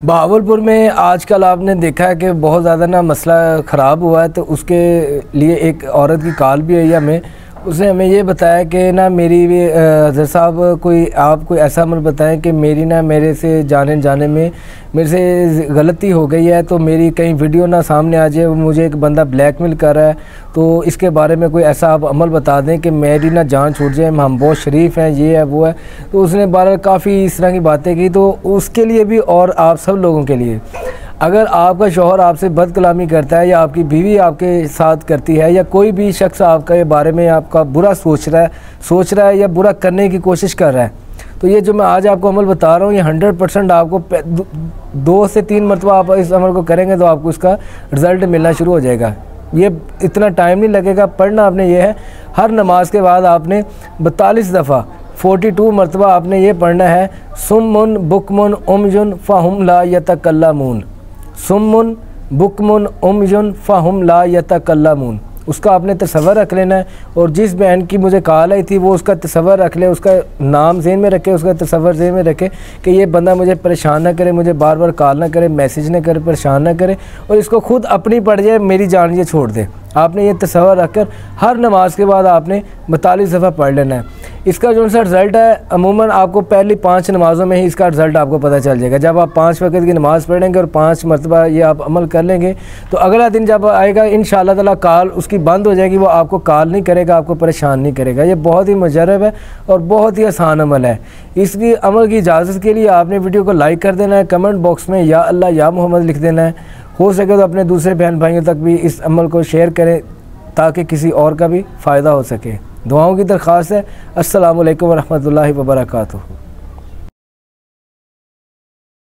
बहावलपुर में आजकल आपने देखा है कि बहुत ज़्यादा ना मसला ख़राब हुआ है, तो उसके लिए एक औरत की कॉल भी आई हमें। उसने हमें ये बताया कि ना मेरी भी हज़रत साहब आप कोई ऐसा अमल बताएं कि मेरे से जाने में मेरे से गलती हो गई है, तो मेरी कहीं वीडियो ना सामने आ जाए, मुझे एक बंदा ब्लैकमेल कर रहा है, तो इसके बारे में कोई ऐसा आप अमल बता दें कि मेरी ना जान छूट जाए, हम बहुत शरीफ हैं, ये है वो है। तो उसने बार काफ़ी इस तरह की बातें की। तो उसके लिए भी और आप सब लोगों के लिए, अगर आपका शौहर आपसे बदकलामी करता है या आपकी बीवी आपके साथ करती है या कोई भी शख्स आपके बारे में आपका बुरा सोच रहा है या बुरा करने की कोशिश कर रहा है, तो ये जो मैं आज आपको अमल बता रहा हूँ, ये 100% आपको 2 से 3 मरतबा आप इस अमल को करेंगे तो आपको इसका रिज़ल्ट मिलना शुरू हो जाएगा। ये इतना टाइम नहीं लगेगा। पढ़ना आपने ये है, हर नमाज के बाद आपने 42 दफ़ा 42 मरतबा आपने ये पढ़ना है, सुम्मुन बुकमुन उमजुन फ़हुम ला यतकल्लमून। सुम्मुन बुकमुन उमजुन फ़हुम ला यतकल्लमून। उसका आपने तसव्वुर रख लेना है। और जिस बहन की मुझे कॉल आई थी वो उसका तसव्वुर रख ले, उसका नाम ज़हन में रखे, उसका तसव्वुर ज़हन में रखे कि ये बंदा मुझे परेशान ना करे, मुझे बार बार कॉल ना करे, मैसेज ना करे, परेशान ना करे, और इसको खुद अपनी पड़ जाए, मेरी जान ये छोड़ दे। आपने ये तसव्वुर रखकर हर नमाज के बाद आपने 42 दफ़ा पढ़ लेना है। इसका जो सा रिज़ल्ट है, अमूमन आपको पहली 5 नमाज़ों में ही इसका रिज़ल्ट आपको पता चल जाएगा। जब आप 5 वक्त की नमाज़ पढ़ेंगे और 5 मरतबा ये आप अमल कर लेंगे, तो अगला दिन जब आएगा इंशाअल्लाह ताला कॉल उसकी बंद हो जाएगी, वो आपको कॉल नहीं करेगा, आपको परेशान नहीं करेगा। ये बहुत ही मुजर्रब है और बहुत ही आसान अमल है। इसकी अमल की इजाज़त के लिए आपने वीडियो को लाइक कर देना है, कमेंट बॉक्स में या अल्लाह या मोहम्मद लिख देना है। हो सके तो अपने दूसरे बहन भाइयों तक भी इस अमल को शेयर करें ताकि किसी और का भी फ़ायदा हो सके। दुआओं की दरख्वास्त है। अस्सलामु अलैकुम व रहमतुल्लाहि व बरकातुहू।